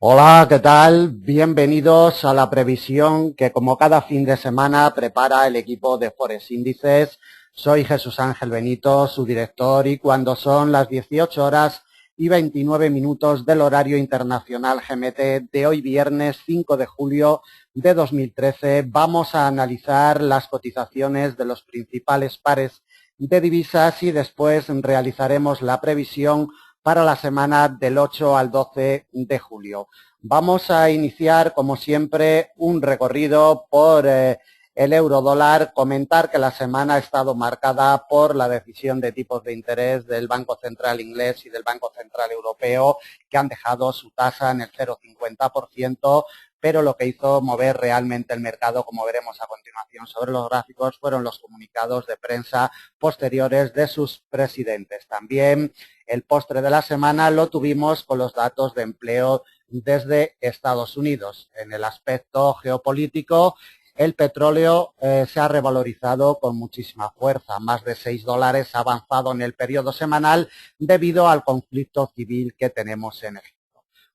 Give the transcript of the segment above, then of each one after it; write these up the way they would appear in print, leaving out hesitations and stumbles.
Hola, ¿qué tal? Bienvenidos a la previsión que como cada fin de semana prepara el equipo de Forex Índices. Soy Jesús Ángel Benito, su director, y cuando son las 18 horas y 29 minutos del horario internacional GMT de hoy viernes 5 de julio de 2013, vamos a analizar las cotizaciones de los principales pares de divisas y después realizaremos la previsión para la semana del 8 al 12 de julio. Vamos a iniciar, como siempre, un recorrido por el euro dólar. Comentar que la semana ha estado marcada por la decisión de tipos de interés del Banco Central inglés y del Banco Central Europeo, que han dejado su tasa en el 0,50%, pero lo que hizo mover realmente el mercado, como veremos a continuación sobre los gráficos, fueron los comunicados de prensa posteriores de sus presidentes. También el postre de la semana lo tuvimos con los datos de empleo desde Estados Unidos. En el aspecto geopolítico, el petróleo se ha revalorizado con muchísima fuerza. Más de $6 ha avanzado en el periodo semanal debido al conflicto civil que tenemos en Egipto.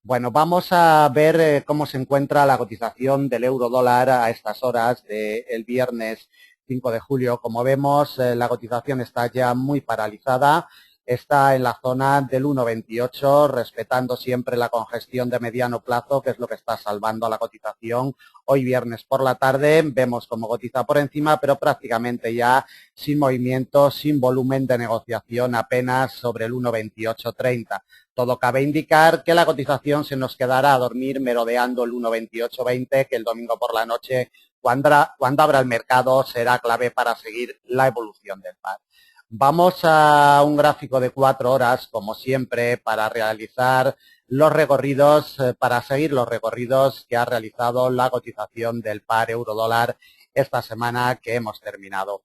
Bueno, vamos a ver cómo se encuentra la cotización del euro dólar a estas horas del viernes 5 de julio. Como vemos, la cotización está ya muy paralizada. Está en la zona del 1,28, respetando siempre la congestión de mediano plazo, que es lo que está salvando a la cotización. Hoy viernes por la tarde vemos cómo cotiza por encima, pero prácticamente ya sin movimiento, sin volumen de negociación, apenas sobre el 1,2830. Todo cabe indicar que la cotización se nos quedará a dormir merodeando el 1,2820, que el domingo por la noche, cuando abra el mercado, será clave para seguir la evolución del par. Vamos a un gráfico de 4 horas, como siempre, para realizar los recorridos, para seguir los recorridos que ha realizado la cotización del par euro-dólar esta semana que hemos terminado.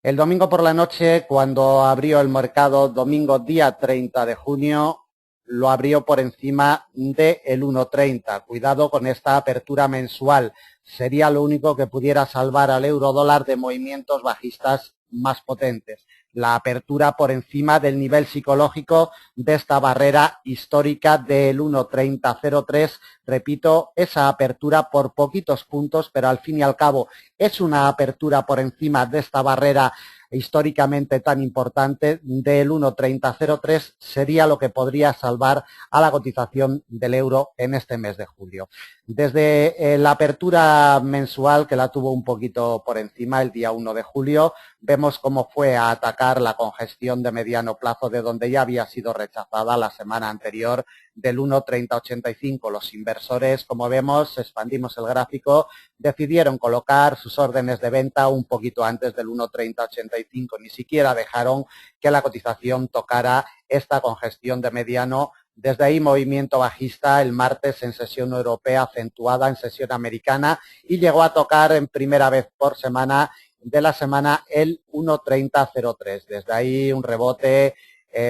El domingo por la noche, cuando abrió el mercado, domingo día 30 de junio, lo abrió por encima del 1,30. Cuidado con esta apertura mensual. Sería lo único que pudiera salvar al euro dólar de movimientos bajistas más potentes. La apertura por encima del nivel psicológico de esta barrera histórica del 1,3003. Repito, esa apertura por poquitos puntos, pero al fin y al cabo es una apertura por encima de esta barrera históricamente tan importante del 1,3003, sería lo que podría salvar a la cotización del euro en este mes de julio. Desde la apertura mensual, que la tuvo un poquito por encima el día 1 de julio, vemos cómo fue a atacar la congestión de mediano plazo de donde ya había sido rechazada la semana anterior del 1,3085. Los inversores, como vemos, expandimos el gráfico, decidieron colocar sus órdenes de venta un poquito antes del 1,3085. Ni siquiera dejaron que la cotización tocara esta congestión de mediano. Desde ahí movimiento bajista el martes en sesión europea acentuada en sesión americana y llegó a tocar en primera vez por semana de la semana el 1,3003. Desde ahí un rebote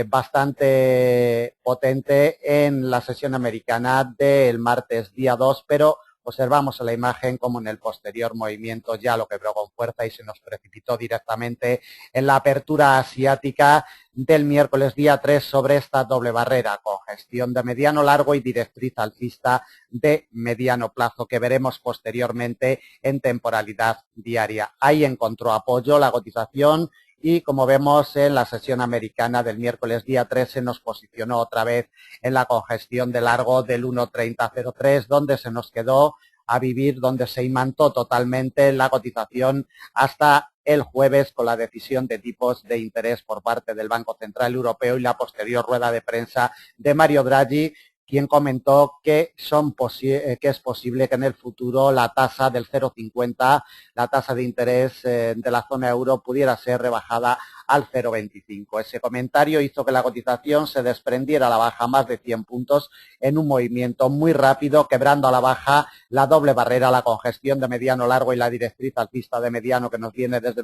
bastante potente en la sesión americana del martes día 2, pero observamos en la imagen como en el posterior movimiento ya lo quebró con fuerza y se nos precipitó directamente en la apertura asiática del miércoles día 3 sobre esta doble barrera, congestión de mediano largo y directriz alcista de mediano plazo, que veremos posteriormente en temporalidad diaria. Ahí encontró apoyo la cotización y, como vemos en la sesión americana del miércoles día 3, se nos posicionó otra vez en la congestión de largo del 1,3003, donde se nos quedó a vivir, donde se imantó totalmente la cotización hasta el jueves con la decisión de tipos de interés por parte del Banco Central Europeo y la posterior rueda de prensa de Mario Draghi, quien comentó que es posible que en el futuro la tasa del 0,50, la tasa de interés de la zona euro, pudiera ser rebajada al 0,25. Ese comentario hizo que la cotización se desprendiera a la baja más de 100 puntos en un movimiento muy rápido, quebrando a la baja la doble barrera, la congestión de mediano largo y la directriz alcista de mediano que nos viene desde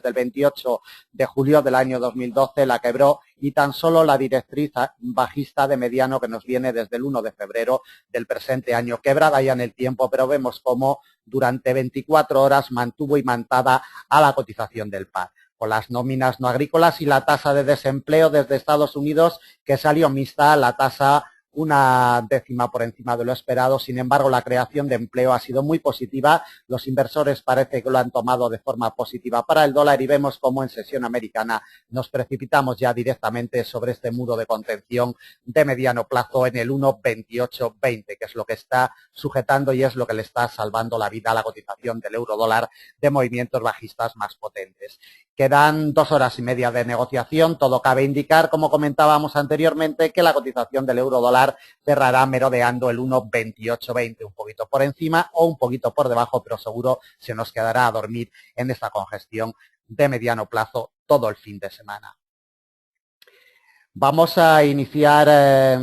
el 28 de julio del año 2012, la quebró, y tan solo la directriz bajista de mediano que nos viene desde el 1 de febrero del presente año, quebrada ya en el tiempo, pero vemos cómo durante 24 horas mantuvo imantada a la cotización del par. Con las nóminas no agrícolas y la tasa de desempleo desde Estados Unidos, que salió mixta, la tasa una décima por encima de lo esperado. Sin embargo, la creación de empleo ha sido muy positiva. Los inversores parece que lo han tomado de forma positiva para el dólar y vemos cómo en sesión americana nos precipitamos ya directamente sobre este muro de contención de mediano plazo en el 1,2820, que es lo que está sujetando y es lo que le está salvando la vida a la cotización del euro dólar de movimientos bajistas más potentes. Quedan 2 horas y media de negociación. Todo cabe indicar, como comentábamos anteriormente, que la cotización del euro dólar cerrará merodeando el 1,2820, un poquito por encima o un poquito por debajo, pero seguro se nos quedará a dormir en esta congestión de mediano plazo todo el fin de semana. Vamos a iniciar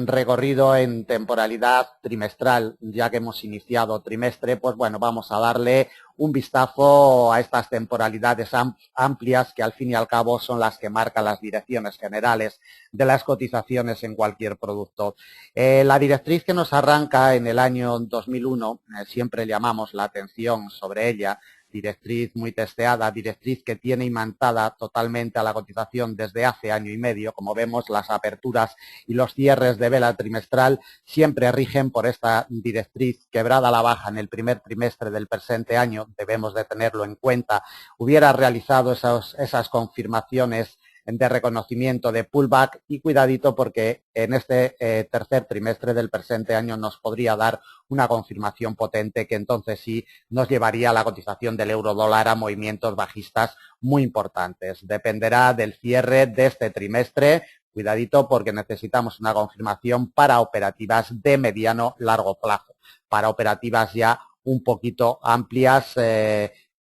recorrido en temporalidad trimestral, ya que hemos iniciado trimestre, pues bueno, vamos a darle un vistazo a estas temporalidades amplias que al fin y al cabo son las que marcan las direcciones generales de las cotizaciones en cualquier producto. La directriz que nos arranca en el año 2001, siempre llamamos la atención sobre ella, directriz muy testeada, directriz que tiene imantada totalmente a la cotización desde hace año y medio. Como vemos, las aperturas y los cierres de vela trimestral siempre rigen por esta directriz quebrada a la baja en el primer trimestre del presente año. Debemos de tenerlo en cuenta. Hubiera realizado esas confirmaciones de reconocimiento de pullback y cuidadito porque en este tercer trimestre del presente año nos podría dar una confirmación potente que entonces sí nos llevaría a la cotización del euro dólar a movimientos bajistas muy importantes. Dependerá del cierre de este trimestre. Cuidadito porque necesitamos una confirmación para operativas de mediano largo plazo, para operativas ya un poquito amplias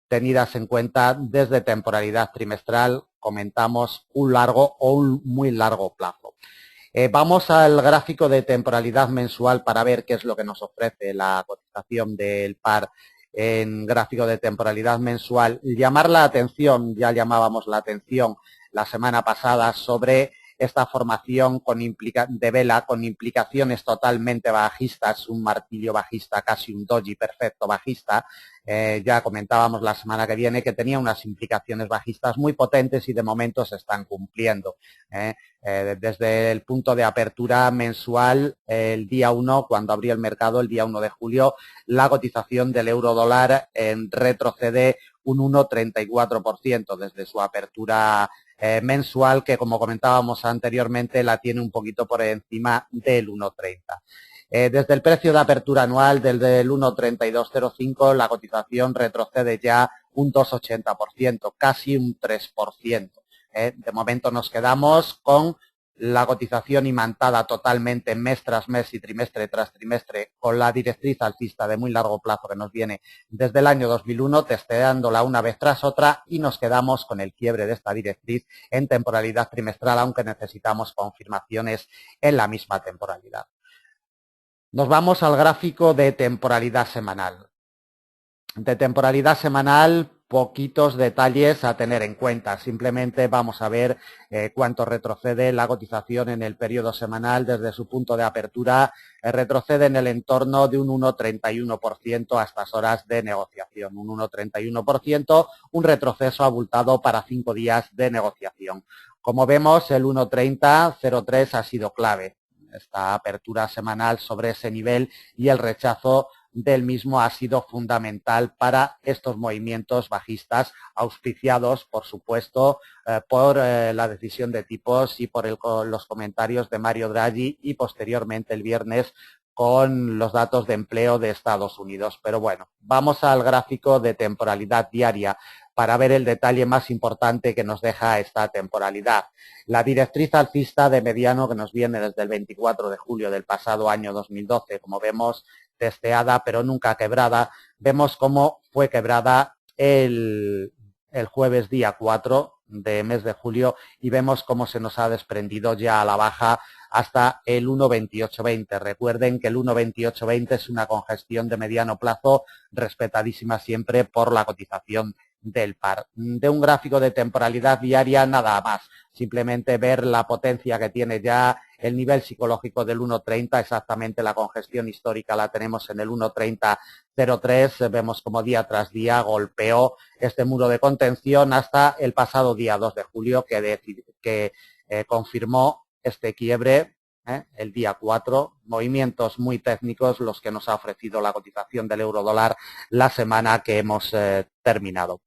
tenidas en cuenta desde temporalidad trimestral, comentamos un largo o un muy largo plazo. Vamos al gráfico de temporalidad mensual para ver qué es lo que nos ofrece la cotización del par en gráfico de temporalidad mensual. Llamar la atención, ya llamábamos la atención la semana pasada sobre esta formación de vela con implicaciones totalmente bajistas, un martillo bajista, casi un doji perfecto bajista. Ya comentábamos la semana que viene que tenía unas implicaciones bajistas muy potentes y de momento se están cumpliendo. Desde el punto de apertura mensual, el día 1, cuando abrió el mercado, el día 1 de julio, la cotización del euro dólar retrocede un 1,34% desde su apertura mensual, que como comentábamos anteriormente la tiene un poquito por encima del 1,30. Desde el precio de apertura anual, desde el 1,3205, la cotización retrocede ya un 2,80%, casi un 3%. De momento nos quedamos con la cotización imantada totalmente mes tras mes y trimestre tras trimestre con la directriz alcista de muy largo plazo que nos viene desde el año 2001, testeándola una vez tras otra y nos quedamos con el quiebre de esta directriz en temporalidad trimestral, aunque necesitamos confirmaciones en la misma temporalidad. Nos vamos al gráfico de temporalidad semanal. De temporalidad semanal, poquitos detalles a tener en cuenta. Simplemente vamos a ver cuánto retrocede la cotización en el periodo semanal desde su punto de apertura. Retrocede en el entorno de un 1,31% a estas horas de negociación. Un 1,31%, un retroceso abultado para 5 días de negociación. Como vemos, el 1,3003 ha sido clave. Esta apertura semanal sobre ese nivel y el rechazo del mismo ha sido fundamental para estos movimientos bajistas auspiciados, por supuesto, por la decisión de tipos y por los comentarios de Mario Draghi y posteriormente el viernes con los datos de empleo de Estados Unidos. Pero bueno, vamos al gráfico de temporalidad diaria para ver el detalle más importante que nos deja esta temporalidad. La directriz alcista de mediano que nos viene desde el 24 de julio del pasado año 2012, como vemos, testeada pero nunca quebrada. Vemos cómo fue quebrada el jueves día 4 de mes de julio y vemos cómo se nos ha desprendido ya a la baja hasta el 1,2820. Recuerden que el 1,2820 es una congestión de mediano plazo respetadísima siempre por la cotización del par. De un gráfico de temporalidad diaria nada más, simplemente ver la potencia que tiene ya el nivel psicológico del 1,30, exactamente la congestión histórica la tenemos en el 1,3003, vemos como día tras día golpeó este muro de contención hasta el pasado día 2 de julio que confirmó este quiebre el día 4, movimientos muy técnicos los que nos ha ofrecido la cotización del euro-dólar la semana que hemos terminado.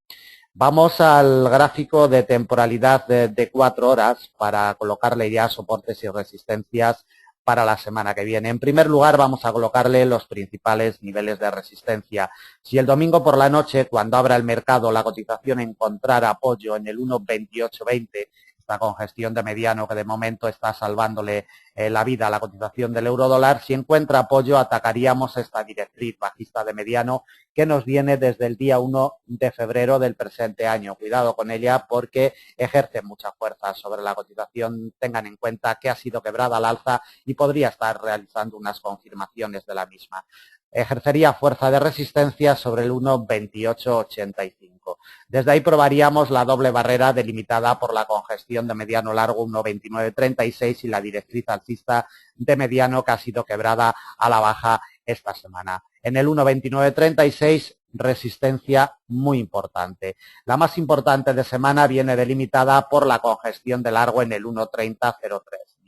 Vamos al gráfico de temporalidad de 4 horas para colocarle ya soportes y resistencias para la semana que viene. En primer lugar, vamos a colocarle los principales niveles de resistencia. Si el domingo por la noche, cuando abra el mercado, la cotización encontrara apoyo en el 1,2820, esta congestión de mediano que de momento está salvándole la vida a la cotización del euro-dólar, si encuentra apoyo, atacaríamos esta directriz bajista de mediano que nos viene desde el día 1 de febrero del presente año. Cuidado con ella porque ejerce mucha fuerza sobre la cotización. Tengan en cuenta que ha sido quebrada al alza y podría estar realizando unas confirmaciones de la misma. Ejercería fuerza de resistencia sobre el 1,2885. Desde ahí probaríamos la doble barrera delimitada por la congestión de mediano largo 1,2936 y la directriz alcista de mediano que ha sido quebrada a la baja esta semana. En el 1,2936 resistencia muy importante. La más importante de semana viene delimitada por la congestión de largo en el 1,3003.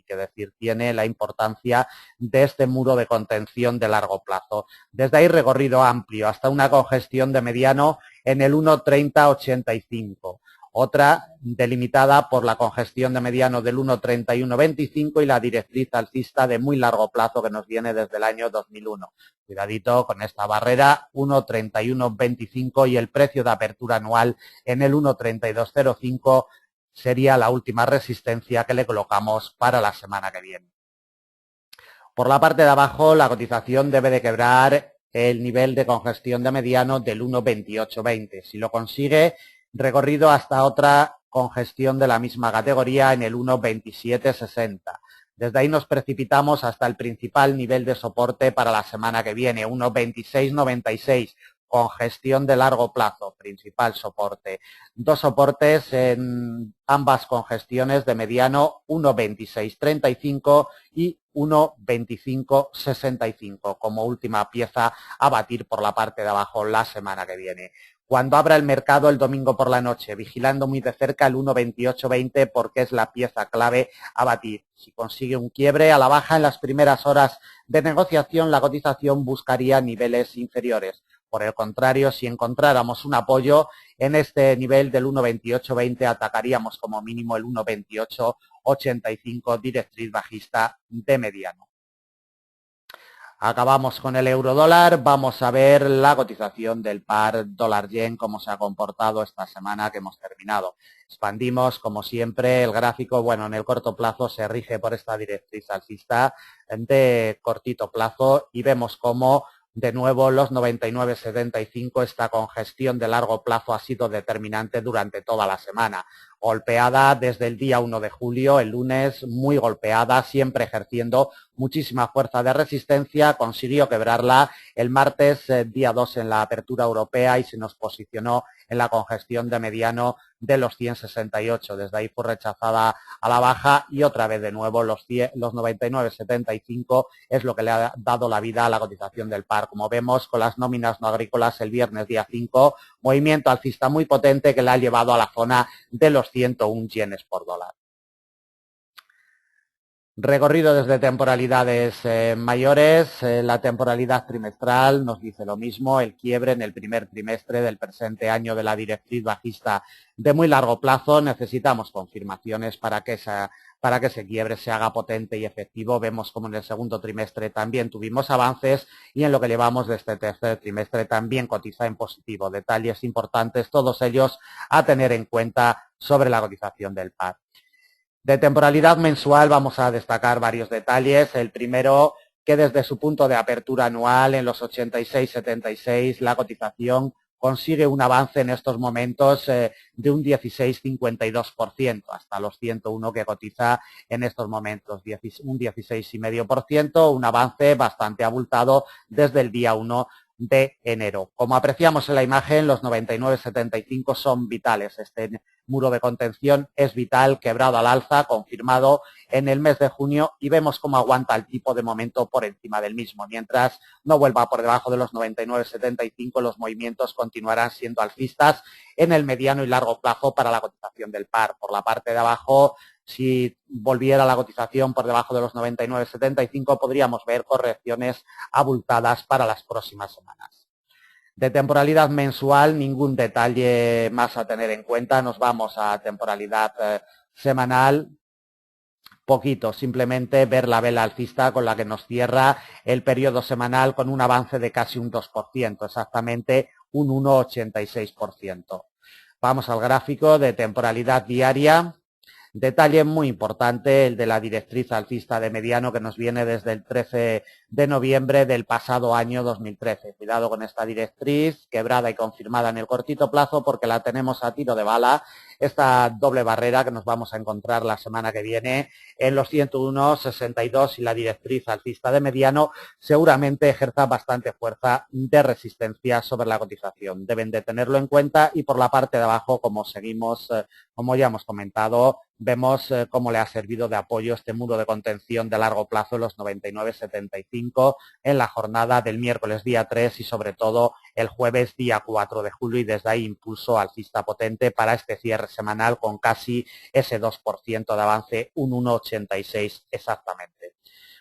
Que decir, tiene la importancia de este muro de contención de largo plazo. Desde ahí recorrido amplio hasta una congestión de mediano en el 1,3085. Otra delimitada por la congestión de mediano del 1,3125 y la directriz alcista de muy largo plazo que nos viene desde el año 2001. Cuidadito con esta barrera, 1,3125 y el precio de apertura anual en el 1,3205 sería la última resistencia que le colocamos para la semana que viene. Por la parte de abajo, la cotización debe de quebrar el nivel de congestión de mediano del 1,2820. Si lo consigue, recorrido hasta otra congestión de la misma categoría en el 1,2760. Desde ahí nos precipitamos hasta el principal nivel de soporte para la semana que viene, 1,2696. Congestión de largo plazo, principal soporte. Dos soportes en ambas congestiones de mediano, 1,2635 y 1,2565 como última pieza a batir por la parte de abajo la semana que viene. Cuando abra el mercado el domingo por la noche, vigilando muy de cerca el 1,2820 porque es la pieza clave a batir. Si consigue un quiebre a la baja en las primeras horas de negociación, la cotización buscaría niveles inferiores. Por el contrario, si encontráramos un apoyo en este nivel del 1,2820, atacaríamos como mínimo el 1,2885, directriz bajista de mediano. Acabamos con el euro-dólar. Vamos a ver la cotización del par dólar-yen, cómo se ha comportado esta semana que hemos terminado. Expandimos, como siempre, el gráfico. Bueno, en el corto plazo se rige por esta directriz alcista de cortito plazo y vemos cómo de nuevo los 99,75, esta congestión de largo plazo ha sido determinante durante toda la semana. Golpeada desde el día 1 de julio, el lunes, muy golpeada, siempre ejerciendo muchísima fuerza de resistencia, consiguió quebrarla el martes, día 2 en la apertura europea y se nos posicionó en la congestión de mediano de los 100,68. Desde ahí fue rechazada a la baja y otra vez de nuevo los 99,75 es lo que le ha dado la vida a la cotización del par. Como vemos con las nóminas no agrícolas el viernes día 5, movimiento alcista muy potente que le ha llevado a la zona de los 101 yenes por dólar. Recorrido desde temporalidades mayores, la temporalidad trimestral nos dice lo mismo, el quiebre en el primer trimestre del presente año de la directriz bajista de muy largo plazo. Necesitamos confirmaciones para que ese quiebre se haga potente y efectivo. Vemos como en el segundo trimestre también tuvimos avances y en lo que llevamos de este tercer trimestre también cotiza en positivo. Detalles importantes, todos ellos a tener en cuenta sobre la cotización del par. De temporalidad mensual vamos a destacar varios detalles. El primero, que desde su punto de apertura anual en los 86,76 la cotización consigue un avance en estos momentos de un 16,52% hasta los 101 que cotiza en estos momentos, un 16,5%, un avance bastante abultado desde el día 1 de enero. Como apreciamos en la imagen, los 99,75 son vitales. Este muro de contención es vital, quebrado al alza, confirmado en el mes de junio y vemos cómo aguanta el tipo de momento por encima del mismo. Mientras no vuelva por debajo de los 99,75, los movimientos continuarán siendo alcistas en el mediano y largo plazo para la cotización del par. Por la parte de abajo, si volviera la cotización por debajo de los 99,75, podríamos ver correcciones abultadas para las próximas semanas. De temporalidad mensual, ningún detalle más a tener en cuenta. Nos vamos a temporalidad semanal. Poquito, simplemente ver la vela alcista con la que nos cierra el periodo semanal con un avance de casi un 2%, exactamente un 1,86%. Vamos al gráfico de temporalidad diaria. Detalle muy importante, el de la directriz alcista de mediano que nos viene desde el 13 de noviembre del pasado año 2013. Cuidado con esta directriz, quebrada y confirmada en el cortito plazo porque la tenemos a tiro de bala. Esta doble barrera que nos vamos a encontrar la semana que viene en los 101,62 y la directriz alcista de mediano seguramente ejerza bastante fuerza de resistencia sobre la cotización. Deben de tenerlo en cuenta y por la parte de abajo, como ya hemos comentado, vemos cómo le ha servido de apoyo este muro de contención de largo plazo en los 99,75 en la jornada del miércoles día 3 y sobre todo el jueves día 4 de julio y desde ahí impulso alcista potente para este cierre semanal con casi ese 2% de avance, un 1,86 exactamente.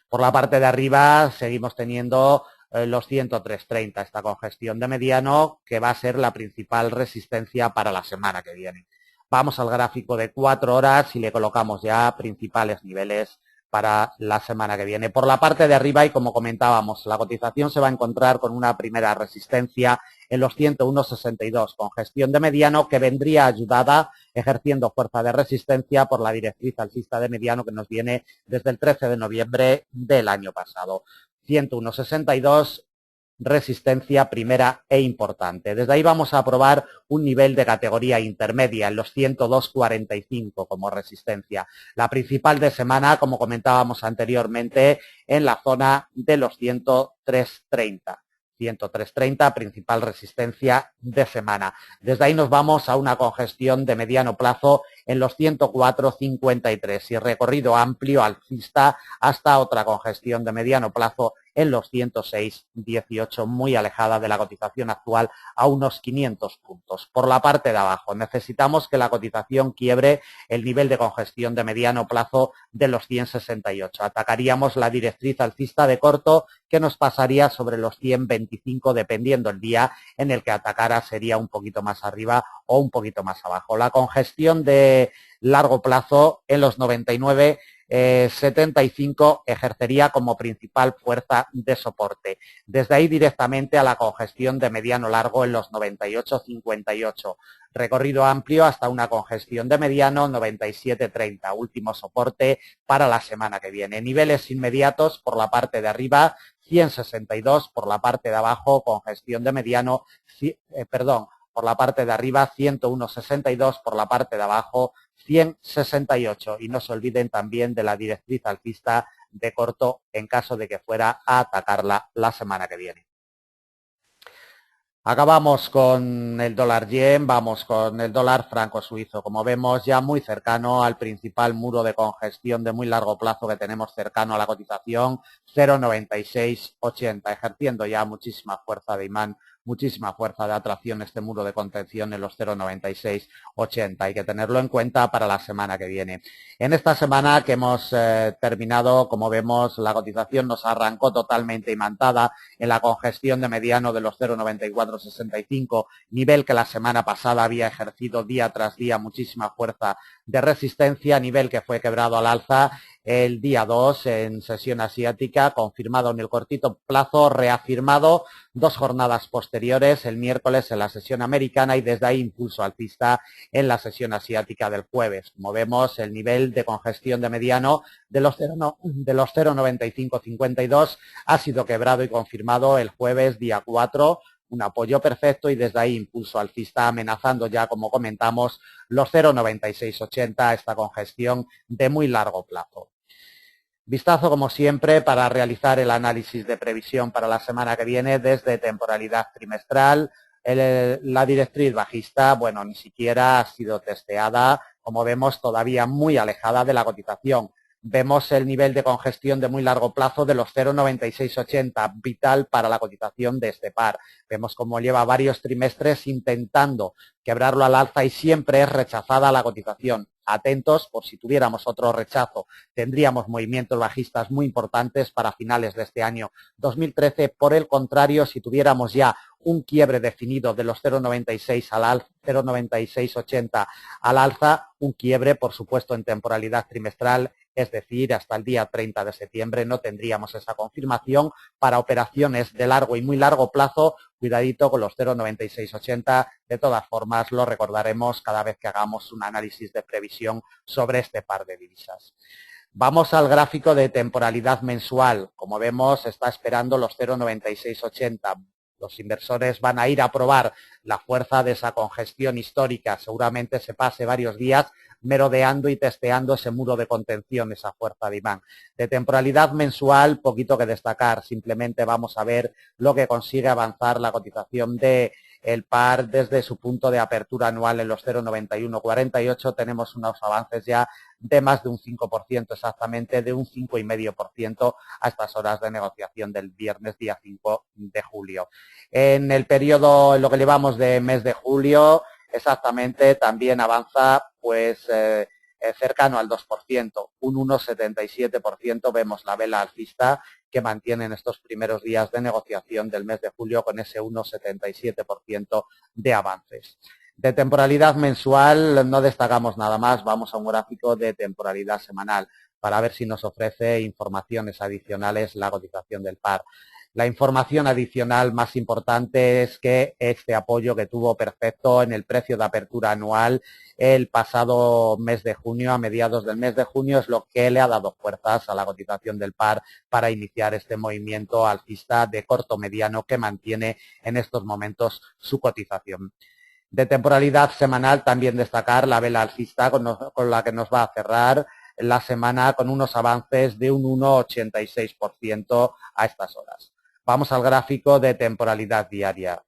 Por la parte de arriba seguimos teniendo los 103,30, esta congestión de mediano que va a ser la principal resistencia para la semana que viene. Vamos al gráfico de 4 horas y le colocamos ya principales niveles para la semana que viene. Por la parte de arriba, y como comentábamos, la cotización se va a encontrar con una primera resistencia en los 101,62, congestión de mediano que vendría ayudada ejerciendo fuerza de resistencia por la directriz alcista de mediano que nos viene desde el 13 de noviembre del año pasado. 101,62, resistencia primera e importante. Desde ahí vamos a probar un nivel de categoría intermedia en los 102,45 como resistencia. La principal de semana, como comentábamos anteriormente, en la zona de los 103,30. 103,30, principal resistencia de semana. Desde ahí nos vamos a una congestión de mediano plazo en los 104,53 y recorrido amplio alcista hasta otra congestión de mediano plazo en los 106,18, muy alejada de la cotización actual a unos 500 puntos. Por la parte de abajo, necesitamos que la cotización quiebre el nivel de congestión de mediano plazo de los 100,68. Atacaríamos la directriz alcista de corto que nos pasaría sobre los 100,25 dependiendo el día en el que atacara, sería un poquito más arriba o un poquito más abajo. La congestión de largo plazo en los 99,75 ejercería como principal fuerza de soporte. Desde ahí directamente a la congestión de mediano largo en los 98,58. Recorrido amplio hasta una congestión de mediano 97,30. Último soporte para la semana que viene. Niveles inmediatos por la parte de arriba 100,62, por la parte de abajo congestión de mediano, por la parte de arriba 101,62, por la parte de abajo 100,68 y no se olviden también de la directriz alcista de corto en caso de que fuera a atacarla la semana que viene. Acabamos con el dólar yen, vamos con el dólar franco suizo. Como vemos ya muy cercano al principal muro de congestión de muy largo plazo que tenemos cercano a la cotización, 0,9680, ejerciendo ya muchísima fuerza de imán, muchísima fuerza de atracción este muro de contención en los 0,9680. Hay que tenerlo en cuenta para la semana que viene. En esta semana que hemos terminado, como vemos, la cotización nos arrancó totalmente imantada en la congestión de mediano de los 0,9465, nivel que la semana pasada había ejercido día tras día muchísima fuerza de resistencia, nivel que fue quebrado al alza el día 2 en sesión asiática, confirmado en el cortito plazo, reafirmado 2 jornadas posteriores, el miércoles en la sesión americana y desde ahí impulso alcista en la sesión asiática del jueves. Como vemos, el nivel de congestión de mediano de los 0,9552 ha sido quebrado y confirmado el jueves día 4, un apoyo perfecto y desde ahí impulso alcista amenazando ya, como comentamos, los 0,9680, esta congestión de muy largo plazo. Vistazo, como siempre, para realizar el análisis de previsión para la semana que viene desde temporalidad trimestral. La directriz bajista, bueno, ni siquiera ha sido testeada, como vemos, todavía muy alejada de la cotización. Vemos el nivel de congestión de muy largo plazo de los 0,9680, vital para la cotización de este par. Vemos cómo lleva varios trimestres intentando quebrarlo al alza y siempre es rechazada la cotización. atentos por si tuviéramos otro rechazo. Tendríamos movimientos bajistas muy importantes para finales de este año 2013. Por el contrario, si tuviéramos ya un quiebre definido de los 0,96 al alza, 0,9680 al alza, un quiebre, por supuesto, en temporalidad trimestral, es decir, hasta el día 30 de septiembre no tendríamos esa confirmación. Para operaciones de largo y muy largo plazo, cuidadito con los 0,9680. De todas formas, lo recordaremos cada vez que hagamos un análisis de previsión sobre este par de divisas. Vamos al gráfico de temporalidad mensual. Como vemos, está esperando los 0,9680. Los inversores van a ir a probar la fuerza de esa congestión histórica. Seguramente se pase varios días merodeando y testeando ese muro de contención, esa fuerza de imán. De temporalidad mensual, poquito que destacar. Simplemente vamos a ver lo que consigue avanzar la cotización de el par desde su punto de apertura anual en los 0,9148. Tenemos unos avances ya de más de un 5%, exactamente de un 5,5% a estas horas de negociación del viernes día 5 de julio. En el periodo, en lo que llevamos de mes de julio, exactamente también avanza pues cercano al 2%, un 1,77% vemos la vela alcista que mantiene en estos primeros días de negociación del mes de julio con ese 1,77% de avances. De temporalidad mensual no destacamos nada más, vamos a un gráfico de temporalidad semanal para ver si nos ofrece informaciones adicionales la cotización del par. La información adicional más importante es que este apoyo que tuvo perfecto en el precio de apertura anual el pasado mes de junio, a mediados del mes de junio, es lo que le ha dado fuerzas a la cotización del par para iniciar este movimiento alcista de corto mediano que mantiene en estos momentos su cotización. De temporalidad semanal también destacar la vela alcista con la que nos va a cerrar la semana con unos avances de un 1,86% a estas horas. Vamos al gráfico de temporalidad diaria.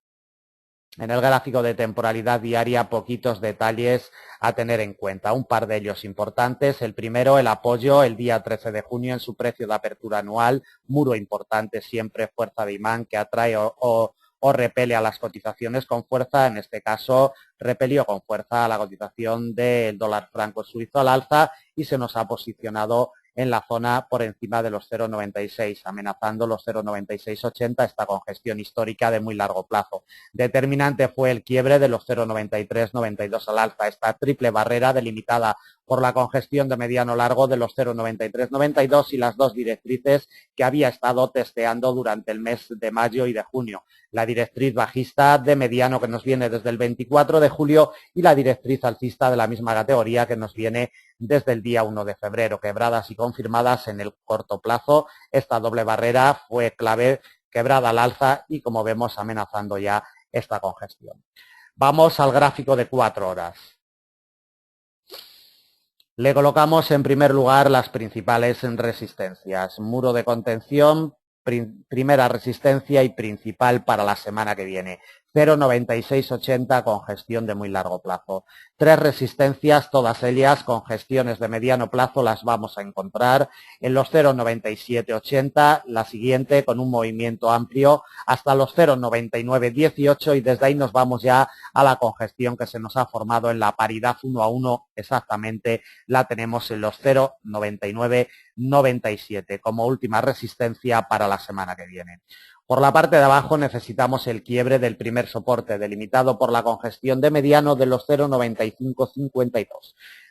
En el gráfico de temporalidad diaria, poquitos detalles a tener en cuenta. Un par de ellos importantes. El primero, el apoyo el día 13 de junio en su precio de apertura anual. Muro importante siempre, fuerza de imán que atrae o repele a las cotizaciones con fuerza. En este caso, repelió con fuerza a la cotización del dólar franco suizo al alza y se nos ha posicionado en la zona por encima de los 0,96, amenazando los 0,9680, esta congestión histórica de muy largo plazo. Determinante fue el quiebre de los 0,9392 al alza, esta triple barrera delimitada por la congestión de mediano largo de los 0,9392 y las dos directrices que había estado testeando durante el mes de mayo y de junio. La directriz bajista de mediano que nos viene desde el 24 de julio y la directriz alcista de la misma categoría que nos viene desde el día 1 de febrero, quebradas y confirmadas en el corto plazo. Esta doble barrera fue clave, quebrada al alza y, como vemos, amenazando ya esta congestión. Vamos al gráfico de 4 horas. Le colocamos en primer lugar las principales resistencias. Muro de contención, primera resistencia y principal para la semana que viene. 0,9680 con gestión de muy largo plazo. 3 resistencias, todas ellas con gestiones de mediano plazo las vamos a encontrar en los 0,9780, la siguiente con un movimiento amplio hasta los 0,9918 y desde ahí nos vamos ya a la congestión que se nos ha formado en la paridad 1 a 1, exactamente la tenemos en los 0,9997 como última resistencia para la semana que viene. Por la parte de abajo necesitamos el quiebre del primer soporte, delimitado por la congestión de mediano de los 0,9552.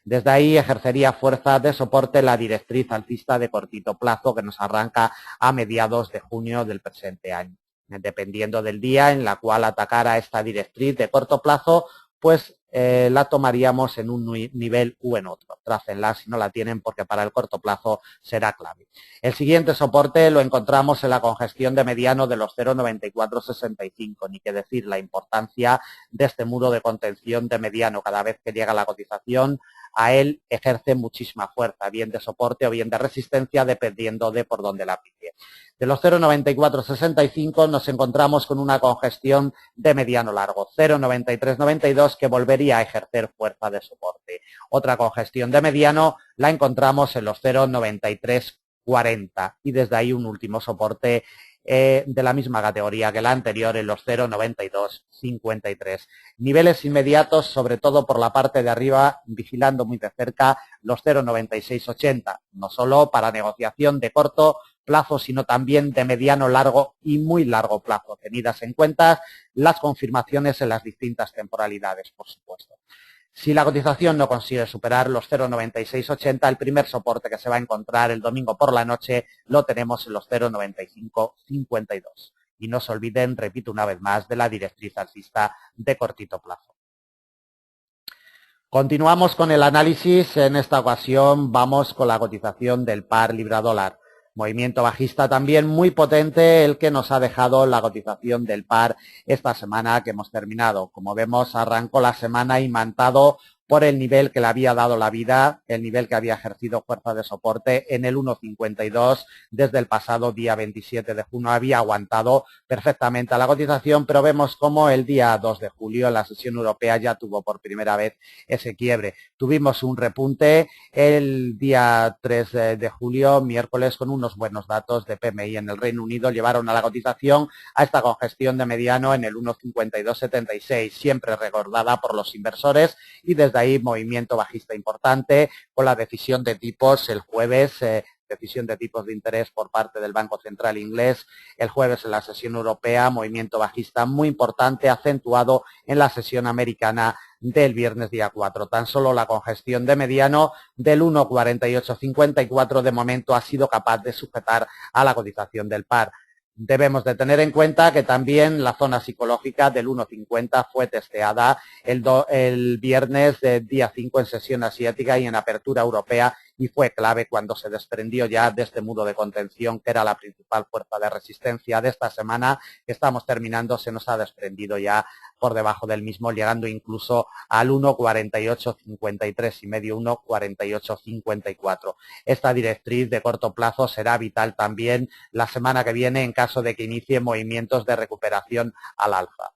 Desde ahí ejercería fuerza de soporte la directriz alcista de cortito plazo que nos arranca a mediados de junio del presente año. Dependiendo del día en la cual atacara esta directriz de corto plazo, pues la tomaríamos en un nivel u en otro. Trácenla si no la tienen porque para el corto plazo será clave. El siguiente soporte lo encontramos en la congestión de mediano de los 0,9465. Ni que decir la importancia de este muro de contención de mediano. Cada vez que llega la cotización, a él ejerce muchísima fuerza, bien de soporte o bien de resistencia, dependiendo de por dónde la aplique. De los 0,9465 nos encontramos con una congestión de mediano largo, 0,9392 que volvería a ejercer fuerza de soporte. Otra congestión de mediano la encontramos en los 0,9340 y desde ahí un último soporte de la misma categoría que la anterior en los 0,9253. Niveles inmediatos, sobre todo por la parte de arriba, vigilando muy de cerca los 0,9680, no solo para negociación de corto plazo, sino también de mediano, largo y muy largo plazo, tenidas en cuenta las confirmaciones en las distintas temporalidades, por supuesto. Si la cotización no consigue superar los 0,9680, el primer soporte que se va a encontrar el domingo por la noche lo tenemos en los 0,9552. Y no se olviden, repito una vez más, de la directriz alcista de cortito plazo. Continuamos con el análisis. En esta ocasión vamos con la cotización del par libra-dólar. Movimiento bajista también muy potente el que nos ha dejado la cotización del par esta semana que hemos terminado. Como vemos, arrancó la semana imantado por el nivel que le había dado la vida, el nivel que había ejercido fuerza de soporte en el 1,52 desde el pasado día 27 de junio. Había aguantado perfectamente a la cotización, pero vemos como el día 2 de julio en la sesión europea ya tuvo por primera vez ese quiebre. Tuvimos un repunte el día 3 de julio, miércoles, con unos buenos datos de PMI en el Reino Unido, llevaron a la cotización a esta congestión de mediano en el 1,5276, siempre recordada por los inversores, y desde ahí movimiento bajista importante con la decisión de tipos el jueves, decisión de tipos de interés por parte del Banco Central inglés el jueves en la sesión europea, movimiento bajista muy importante, acentuado en la sesión americana del viernes día 4. Tan solo la congestión de mediano del 1,4854 de momento ha sido capaz de sujetar a la cotización del par. Debemos de tener en cuenta que también la zona psicológica del 1,50 fue testeada el viernes del día 5 en sesión asiática y en apertura europea, y fue clave cuando se desprendió ya de este muro de contención que era la principal fuerza de resistencia de esta semana que estamos terminando. Se nos ha desprendido ya por debajo del mismo, llegando incluso al 1,4853 y medio, 1,4854. Esta directriz de corto plazo será vital también la semana que viene en caso de que inicie movimientos de recuperación al alza.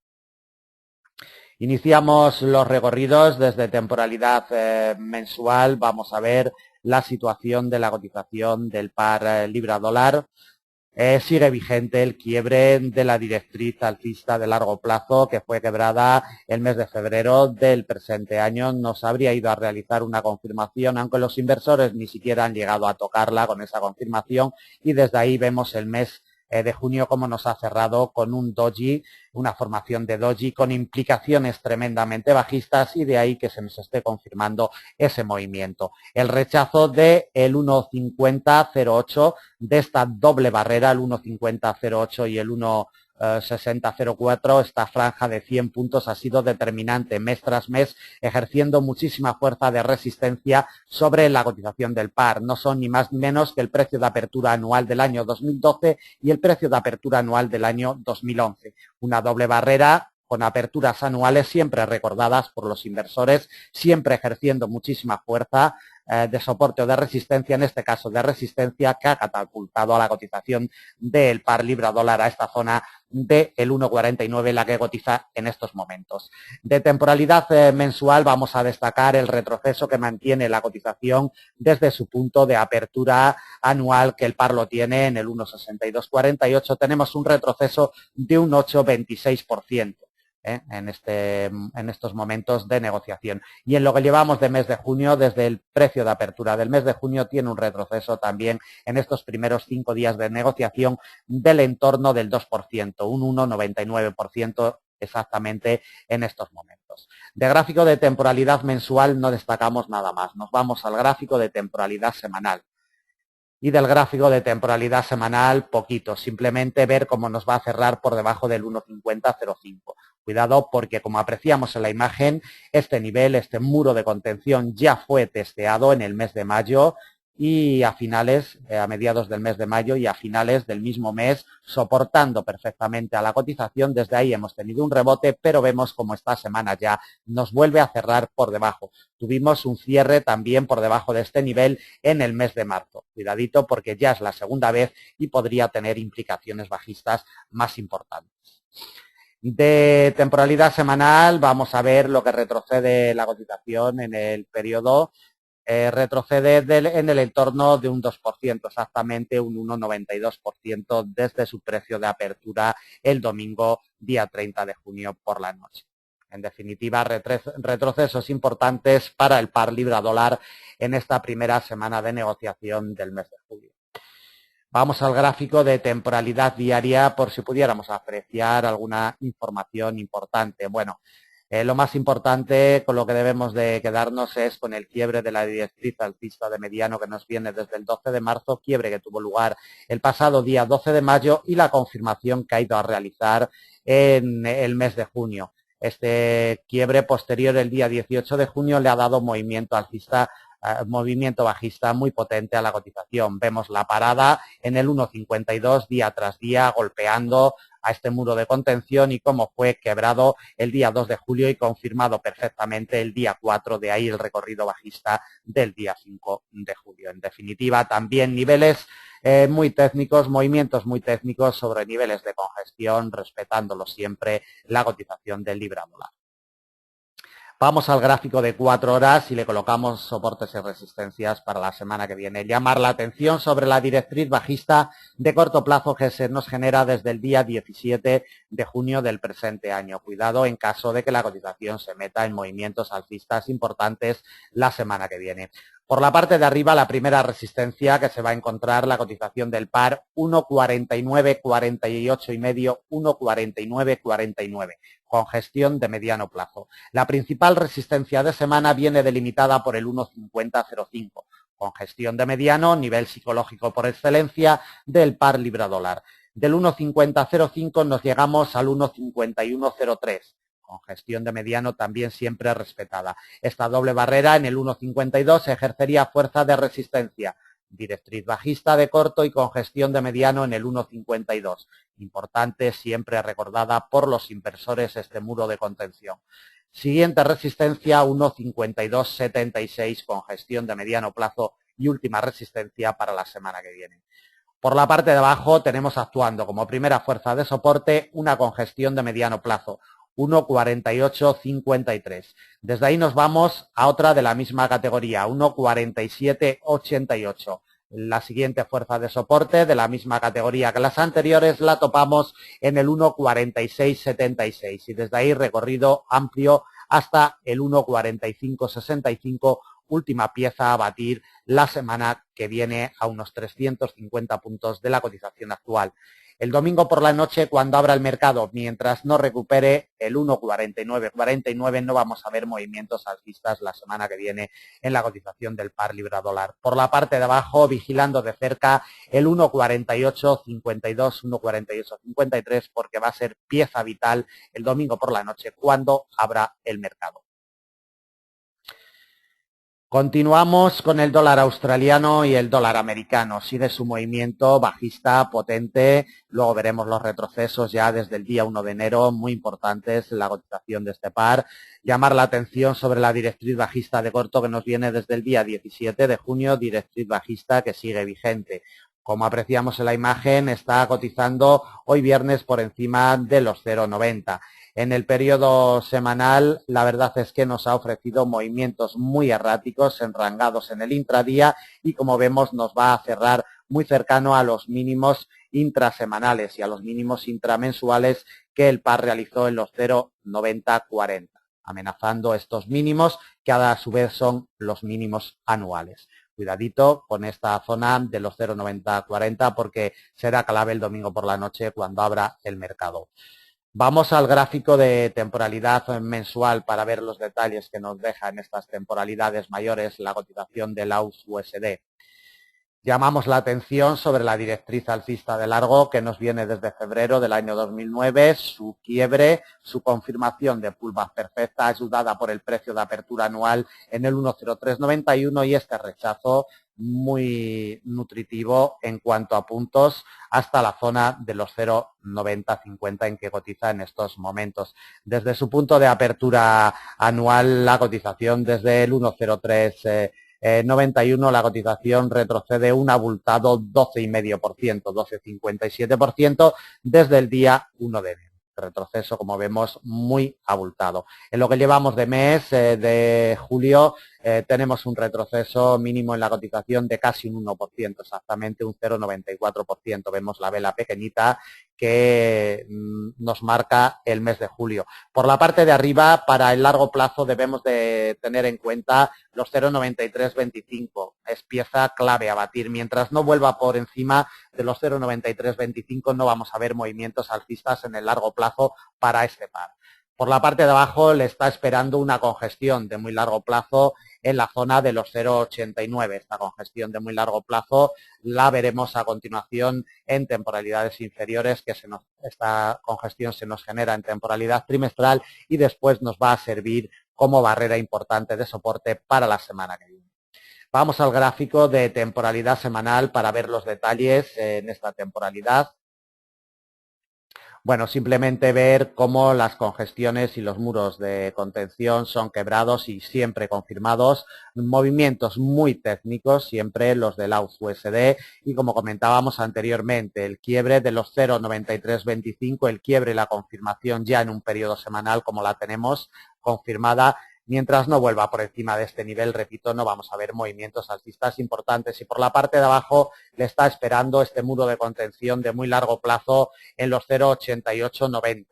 Iniciamos los recorridos desde temporalidad mensual. Vamos a ver la situación de la cotización del par libra-dólar. Sigue vigente el quiebre de la directriz alcista de largo plazo que fue quebrada el mes de febrero del presente año. Nos habría ido a realizar una confirmación, aunque los inversores ni siquiera han llegado a tocarla con esa confirmación, y desde ahí vemos el mes de junio como nos ha cerrado con un doji, una formación de doji con implicaciones tremendamente bajistas, y de ahí que se nos esté confirmando ese movimiento. El rechazo del 1,5008 de esta doble barrera, el 1,5008 y el 1,6004, esta franja de 100 puntos ha sido determinante mes tras mes, ejerciendo muchísima fuerza de resistencia sobre la cotización del par. No son ni más ni menos que el precio de apertura anual del año 2012 y el precio de apertura anual del año 2011. Una doble barrera con aperturas anuales siempre recordadas por los inversores, siempre ejerciendo muchísima fuerza de soporte o de resistencia, en este caso de resistencia, que ha catapultado a la cotización del par libra-dólar a esta zona del 1,49, la que cotiza en estos momentos. De temporalidad mensual vamos a destacar el retroceso que mantiene la cotización desde su punto de apertura anual, que el par lo tiene en el 1,6248. Tenemos un retroceso de un 8,26%. En estos momentos de negociación. Y en lo que llevamos de mes de junio, desde el precio de apertura del mes de junio, tiene un retroceso también en estos primeros 5 días de negociación del entorno del 2%, un 1,99% exactamente en estos momentos. De gráfico de temporalidad mensual no destacamos nada más. Nos vamos al gráfico de temporalidad semanal. Y del gráfico de temporalidad semanal, poquito. Simplemente ver cómo nos va a cerrar por debajo del 1,5005. Cuidado porque, como apreciamos en la imagen, este nivel, este muro de contención ya fue testeado en el mes de mayo y a mediados del mes de mayo y a finales del mismo mes, soportando perfectamente a la cotización. Desde ahí hemos tenido un rebote, pero vemos como esta semana ya nos vuelve a cerrar por debajo. Tuvimos un cierre también por debajo de este nivel en el mes de marzo. Cuidadito porque ya es la segunda vez y podría tener implicaciones bajistas más importantes. De temporalidad semanal vamos a ver lo que retrocede la cotización en el periodo retrocede en el entorno de un 2%, exactamente un 1,92% desde su precio de apertura el domingo día 30 de junio por la noche. En definitiva, retrocesos importantes para el par libra-dólar en esta primera semana de negociación del mes de julio. Vamos al gráfico de temporalidad diaria por si pudiéramos apreciar alguna información importante. Bueno, lo más importante con lo que debemos de quedarnos es con el quiebre de la directriz alcista de mediano que nos viene desde el 12 de marzo, quiebre que tuvo lugar el pasado día 12 de mayo y la confirmación que ha ido a realizar en el mes de junio. Este quiebre posterior el día 18 de junio le ha dado movimiento alcista, movimiento bajista muy potente a la cotización. Vemos la parada en el 1,52 día tras día golpeando a este muro de contención y cómo fue quebrado el día 2 de julio y confirmado perfectamente el día 4, de ahí el recorrido bajista del día 5 de julio. En definitiva, también niveles muy técnicos, movimientos muy técnicos sobre niveles de congestión, respetándolo siempre la cotización del libra dólar. Vamos al gráfico de 4 horas y le colocamos soportes y resistencias para la semana que viene. Llamar la atención sobre la directriz bajista de corto plazo que se nos genera desde el día 17 de junio del presente año. Cuidado en caso de que la cotización se meta en movimientos alcistas importantes la semana que viene. Por la parte de arriba, la primera resistencia que se va a encontrar la cotización del par 1,4948 y medio, 1,4949, congestión de mediano plazo. La principal resistencia de semana viene delimitada por el 1,5005, congestión de mediano, nivel psicológico por excelencia del par libra dólar. Del 1,5005 nos llegamos al 1,5103. Congestión de mediano también siempre respetada. Esta doble barrera en el 1,52 ejercería fuerza de resistencia. Directriz bajista de corto y congestión de mediano en el 1,52. Importante, siempre recordada por los inversores este muro de contención. Siguiente resistencia 1,5276, congestión de mediano plazo y última resistencia para la semana que viene. Por la parte de abajo tenemos actuando como primera fuerza de soporte una congestión de mediano plazo. 1,4853. Desde ahí nos vamos a otra de la misma categoría, 1,4788. La siguiente fuerza de soporte de la misma categoría que las anteriores la topamos en el 1,4676 y desde ahí recorrido amplio hasta el 1,4565, última pieza a batir la semana que viene a unos 350 puntos de la cotización actual. El domingo por la noche, cuando abra el mercado, mientras no recupere el 1,4949, no vamos a ver movimientos alcistas la semana que viene en la cotización del par libra dólar. Por la parte de abajo, vigilando de cerca el 1,4852, 1,4853, porque va a ser pieza vital el domingo por la noche cuando abra el mercado. Continuamos con el dólar australiano y el dólar americano. Sigue su movimiento bajista potente. Luego veremos los retrocesos ya desde el día 1 de enero, muy importantes en la cotización de este par. Llamar la atención sobre la directriz bajista de corto que nos viene desde el día 17 de junio, directriz bajista que sigue vigente. Como apreciamos en la imagen, está cotizando hoy viernes por encima de los 0,90. En el periodo semanal, la verdad es que nos ha ofrecido movimientos muy erráticos, enrangados en el intradía y como vemos nos va a cerrar muy cercano a los mínimos intrasemanales y a los mínimos intramensuales que el par realizó en los 0,9040, amenazando estos mínimos que a su vez son los mínimos anuales. Cuidadito con esta zona de los 0,9040 porque será clave el domingo por la noche cuando abra el mercado. Vamos al gráfico de temporalidad mensual para ver los detalles que nos deja en estas temporalidades mayores la cotización del AUS-USD. Llamamos la atención sobre la directriz alcista de largo que nos viene desde febrero del año 2009, su quiebre, su confirmación de pullback perfecta ayudada por el precio de apertura anual en el 1,0391 y este rechazo muy nutritivo en cuanto a puntos hasta la zona de los 0,9050 en que cotiza en estos momentos. Desde su punto de apertura anual, la cotización desde el 1,0391 la cotización retrocede un abultado 12,5%, 12,57% desde el día 1 de enero. Retroceso, como vemos, muy abultado. En lo que llevamos de mes de julio, tenemos un retroceso mínimo en la cotización de casi un 1%, exactamente un 0,94%. Vemos la vela pequeñita que nos marca el mes de julio. Por la parte de arriba, para el largo plazo debemos de tener en cuenta los 0,9325. Es pieza clave a batir. Mientras no vuelva por encima de los 0,9325 no vamos a ver movimientos alcistas en el largo plazo para este par. Por la parte de abajo le está esperando una congestión de muy largo plazo en la zona de los 0,89. Esta congestión de muy largo plazo la veremos a continuación en temporalidades inferiores, que esta congestión se nos genera en temporalidad trimestral y después nos va a servir como barrera importante de soporte para la semana que viene. Vamos al gráfico de temporalidad semanal para ver los detalles en esta temporalidad. Bueno, simplemente ver cómo las congestiones y los muros de contención son quebrados y siempre confirmados. Movimientos muy técnicos, siempre los del AUD-USD y como comentábamos anteriormente, el quiebre de los 0,9325, el quiebre y la confirmación ya en un periodo semanal como la tenemos confirmada. Mientras no vuelva por encima de este nivel, repito, no vamos a ver movimientos alcistas importantes. Y por la parte de abajo le está esperando este muro de contención de muy largo plazo en los 0,8890,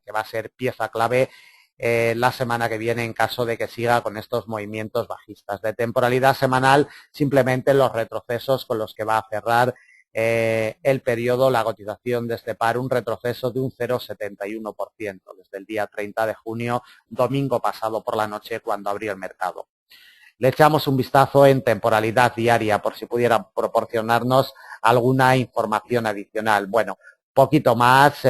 que va a ser pieza clave la semana que viene en caso de que siga con estos movimientos bajistas. De temporalidad semanal, simplemente los retrocesos con los que va a cerrar el periodo, la cotización de este par, un retroceso de un 0,71% desde el día 30 de junio, domingo pasado por la noche cuando abrió el mercado. Le echamos un vistazo en temporalidad diaria por si pudiera proporcionarnos alguna información adicional. Bueno, poquito más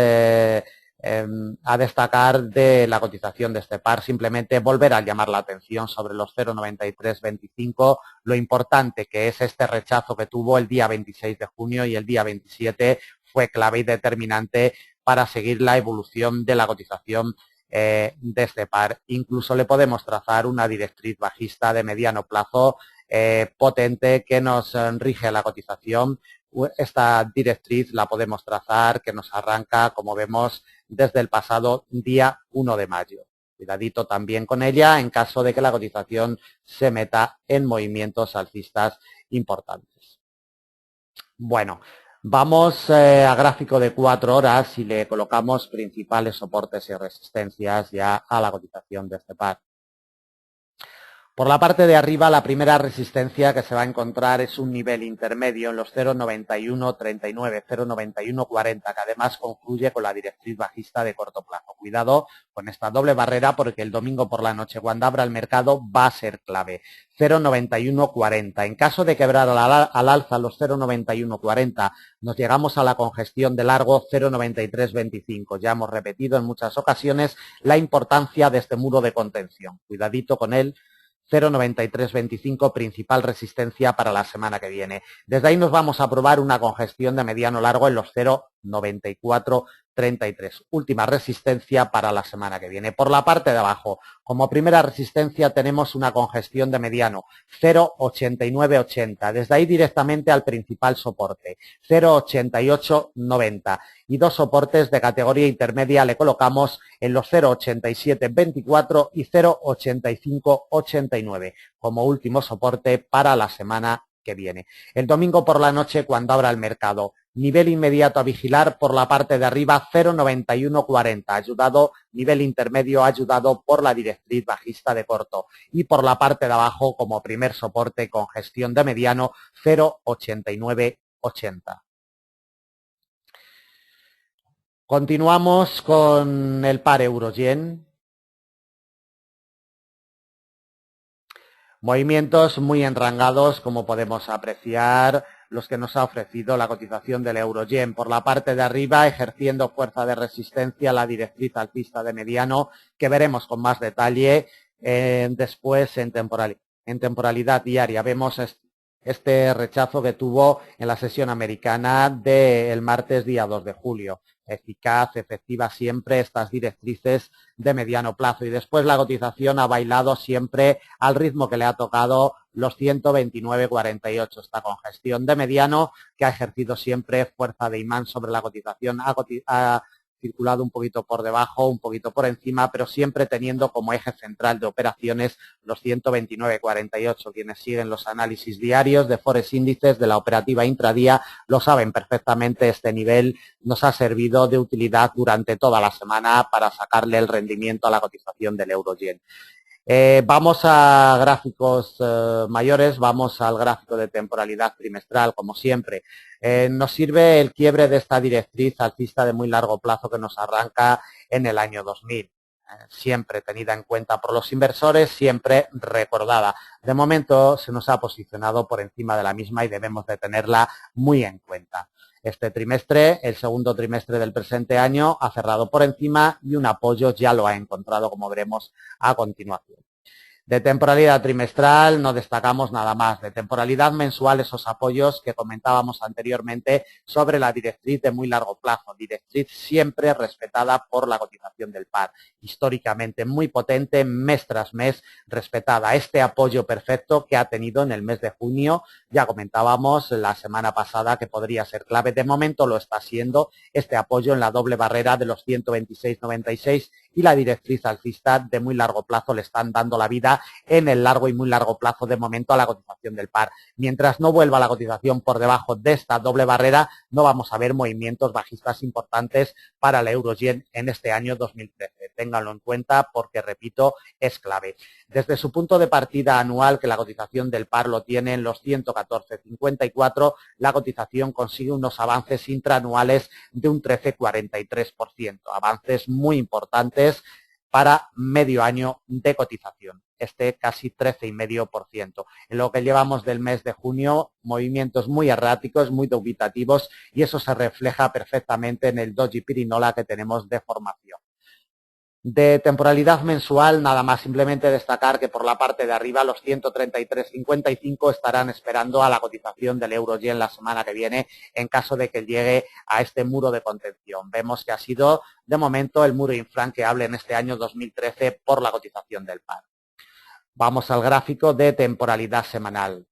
a destacar de la cotización de este par, simplemente volver a llamar la atención sobre los 0,9325, lo importante que es este rechazo que tuvo el día 26 de junio y el día 27 fue clave y determinante para seguir la evolución de la cotización de este par. Incluso le podemos trazar una directriz bajista de mediano plazo potente que nos rige la cotización. Esta directriz la podemos trazar que nos arranca, como vemos, desde el pasado día 1 de mayo. Cuidadito también con ella en caso de que la cotización se meta en movimientos alcistas importantes. Bueno, vamos a gráfico de 4 horas y le colocamos principales soportes y resistencias ya a la cotización de este par. Por la parte de arriba, la primera resistencia que se va a encontrar es un nivel intermedio en los 0,9139, 0,9140, que además concluye con la directriz bajista de corto plazo. Cuidado con esta doble barrera porque el domingo por la noche, cuando abra el mercado, va a ser clave. 0,9140. En caso de quebrar al alza los 0,9140, nos llegamos a la congestión de largo 0,9325. Ya hemos repetido en muchas ocasiones la importancia de este muro de contención. Cuidadito con él. 0,9325 principal resistencia para la semana que viene. Desde ahí nos vamos a probar una congestión de mediano largo en los 0,9433. Última resistencia para la semana que viene. Por la parte de abajo, como primera resistencia tenemos una congestión de mediano 0,8980. Desde ahí directamente al principal soporte 0,8890. Y dos soportes de categoría intermedia le colocamos en los 0,8724 y 0,8589 como último soporte para la semana que viene. El domingo por la noche cuando abra el mercado, nivel inmediato a vigilar por la parte de arriba 0,9140, ayudado, nivel intermedio ayudado por la directriz bajista de corto y por la parte de abajo como primer soporte con gestión de mediano 0,8980. Continuamos con el par euro-yen. Movimientos muy enrangados, como podemos apreciar, los que nos ha ofrecido la cotización del euro-yen. Por la parte de arriba, ejerciendo fuerza de resistencia, la directriz alcista de mediano, que veremos con más detalle después en temporalidad diaria. Vemos este rechazo que tuvo en la sesión americana del martes día 2 de julio. Eficaz, efectiva siempre estas directrices de mediano plazo y después la cotización ha bailado siempre al ritmo que le ha tocado los 129,48. Esta congestión de mediano que ha ejercido siempre fuerza de imán sobre la cotización ha circulado un poquito por debajo, un poquito por encima, pero siempre teniendo como eje central de operaciones los 129,48. Quienes siguen los análisis diarios de Forex índices de la operativa intradía lo saben perfectamente. Este nivel nos ha servido de utilidad durante toda la semana para sacarle el rendimiento a la cotización del euro-yen. Vamos a gráficos mayores, vamos al gráfico de temporalidad trimestral, como siempre. Nos sirve el quiebre de esta directriz alcista de muy largo plazo que nos arranca en el año 2000. Siempre tenida en cuenta por los inversores, siempre recordada. De momento se nos ha posicionado por encima de la misma y debemos de tenerla muy en cuenta. Este trimestre, el segundo trimestre del presente año, ha cerrado por encima y un apoyo ya lo ha encontrado, como veremos a continuación. De temporalidad trimestral no destacamos nada más. De temporalidad mensual, esos apoyos que comentábamos anteriormente sobre la directriz de muy largo plazo, directriz siempre respetada por la cotización del par, históricamente muy potente, mes tras mes respetada. Este apoyo perfecto que ha tenido en el mes de junio, ya comentábamos la semana pasada que podría ser clave. De momento lo está siendo este apoyo en la doble barrera de los 126,96 y la directriz alcista de muy largo plazo le están dando la vida en el largo y muy largo plazo de momento a la cotización del par. Mientras no vuelva la cotización por debajo de esta doble barrera, no vamos a ver movimientos bajistas importantes para el euro-yen en este año 2013. Ténganlo en cuenta porque, repito, es clave. Desde su punto de partida anual, que la cotización del par lo tiene en los 114,54, la cotización consigue unos avances intraanuales de un 13,43%. Avances muy importantes para medio año de cotización, casi 13,5%. En lo que llevamos del mes de junio, movimientos muy erráticos, muy dubitativos, y eso se refleja perfectamente en el doji pirinola que tenemos de formación. De temporalidad mensual, nada más, simplemente destacar que por la parte de arriba los 133,55 estarán esperando a la cotización del euro-yen la semana que viene en caso de que llegue a este muro de contención. Vemos que ha sido de momento el muro infranqueable en este año 2013 por la cotización del par. Vamos al gráfico de temporalidad semanal.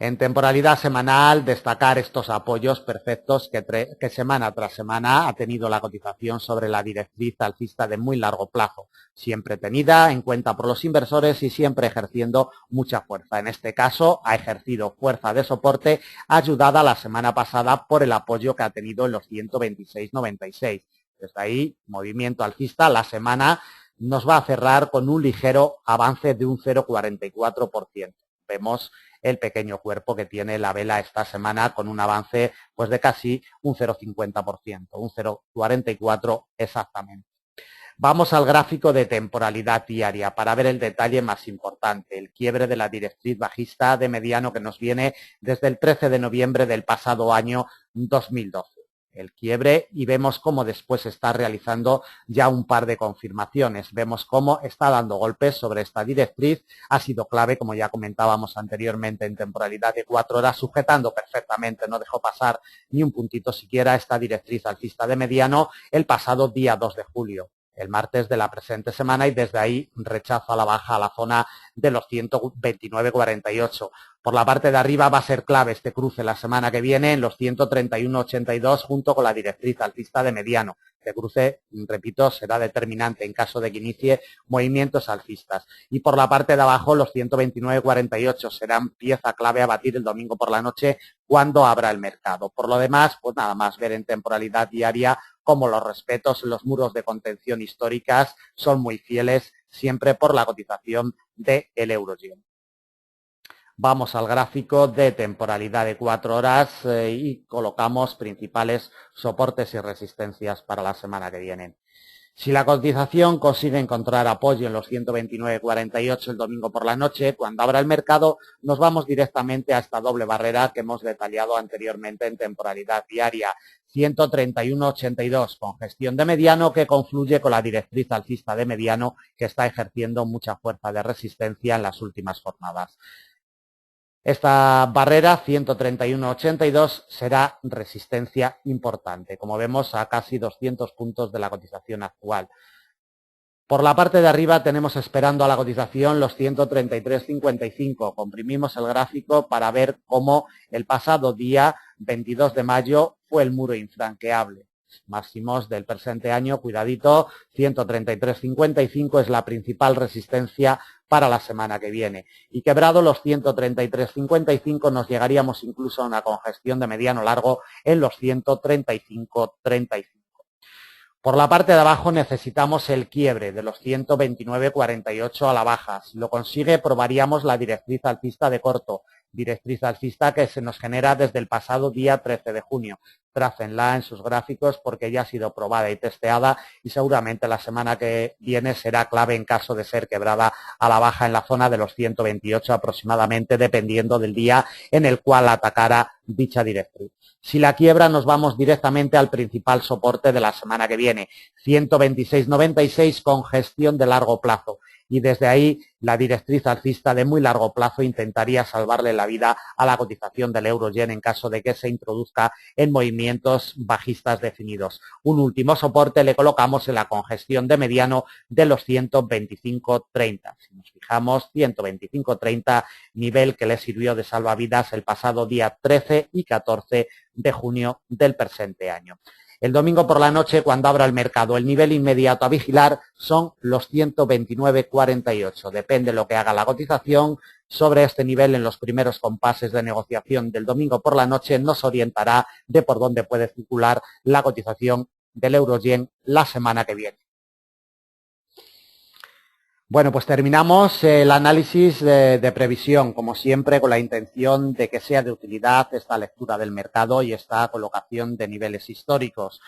En temporalidad semanal, destacar estos apoyos perfectos que semana tras semana ha tenido la cotización sobre la directriz alcista de muy largo plazo, siempre tenida en cuenta por los inversores y siempre ejerciendo mucha fuerza. En este caso, ha ejercido fuerza de soporte ayudada la semana pasada por el apoyo que ha tenido en los 126,96. Desde ahí, movimiento alcista, la semana nos va a cerrar con un ligero avance de un 0,44%. Vemos el pequeño cuerpo que tiene la vela esta semana con un avance pues de casi un 0,50%, un 0,44 exactamente. Vamos al gráfico de temporalidad diaria para ver el detalle más importante, el quiebre de la directriz bajista de mediano que nos viene desde el 13 de noviembre del pasado año 2012. El quiebre y vemos cómo después está realizando ya un par de confirmaciones. Vemos cómo está dando golpes sobre esta directriz. Ha sido clave, como ya comentábamos anteriormente, en temporalidad de 4 horas, sujetando perfectamente, no dejó pasar ni un puntito siquiera esta directriz alcista de mediano el pasado día 2 de julio. El martes de la presente semana y desde ahí rechazo a la baja a la zona de los 129,48. Por la parte de arriba va a ser clave este cruce la semana que viene en los 131,82 junto con la directriz alcista de mediano. Este cruce, repito, será determinante en caso de que inicie movimientos alcistas. Y por la parte de abajo los 129,48 serán pieza clave a batir el domingo por la noche cuando abra el mercado. Por lo demás, pues nada más ver en temporalidad diaria como los respetos en los muros de contención históricas son muy fieles siempre por la cotización del euro-yen. Vamos al gráfico de temporalidad de 4 horas y colocamos principales soportes y resistencias para la semana que viene. Si la cotización consigue encontrar apoyo en los 129,48 el domingo por la noche, cuando abra el mercado, nos vamos directamente a esta doble barrera que hemos detallado anteriormente en temporalidad diaria. 131,82 con gestión de mediano que confluye con la directriz alcista de mediano que está ejerciendo mucha fuerza de resistencia en las últimas jornadas. Esta barrera 131,82 será resistencia importante, como vemos a casi 200 puntos de la cotización actual. Por la parte de arriba tenemos esperando a la cotización los 133,55. Comprimimos el gráfico para ver cómo el pasado día 22 de mayo fue el muro infranqueable. máximos del presente año, cuidadito, 133,55 es la principal resistencia para la semana que viene. Y quebrado los 133,55 nos llegaríamos incluso a una congestión de mediano largo en los 135,35. Por la parte de abajo necesitamos el quiebre de los 129,48 a la baja. Si lo consigue, probaríamos la directriz alcista de corto, directriz alcista que se nos genera desde el pasado día 13 de junio. Trácenla en sus gráficos porque ya ha sido probada y testeada y seguramente la semana que viene será clave en caso de ser quebrada a la baja en la zona de los 128 aproximadamente, dependiendo del día en el cual atacara dicha directriz. Si la quiebra, nos vamos directamente al principal soporte de la semana que viene, 126,96 con gestión de largo plazo. Y desde ahí, la directriz alcista de muy largo plazo intentaría salvarle la vida a la cotización del euro-yen en caso de que se introduzca en movimientos bajistas definidos. Un último soporte le colocamos en la congestión de mediano de los 125,30. Si nos fijamos, 125,30, nivel que le sirvió de salvavidas el pasado día 13 y 14 de junio del presente año. El domingo por la noche, cuando abra el mercado, el nivel inmediato a vigilar son los 129,48. Depende de lo que haga la cotización. Sobre este nivel, en los primeros compases de negociación del domingo por la noche, nos orientará de por dónde puede circular la cotización del euro-yen la semana que viene. Bueno, pues terminamos el análisis de previsión, como siempre, con la intención de que sea de utilidad esta lectura del mercado y esta colocación de niveles históricos.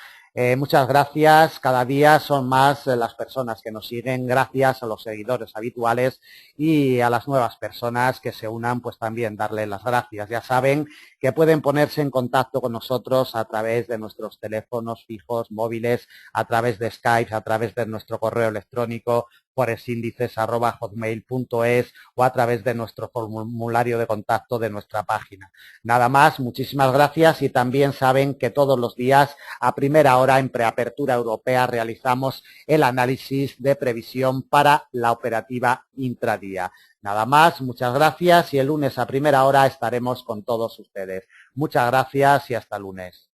Muchas gracias. Cada día son más las personas que nos siguen. Gracias a los seguidores habituales y a las nuevas personas que se unan, pues también darles las gracias. Ya saben que pueden ponerse en contacto con nosotros a través de nuestros teléfonos fijos, móviles, a través de Skype, a través de nuestro correo electrónico, foresindices@hotmail.es o a través de nuestro formulario de contacto de nuestra página. Nada más, muchísimas gracias y también saben que todos los días a primera hora en preapertura europea realizamos el análisis de previsión para la operativa intradía. Nada más, muchas gracias y el lunes a primera hora estaremos con todos ustedes. Muchas gracias y hasta el lunes.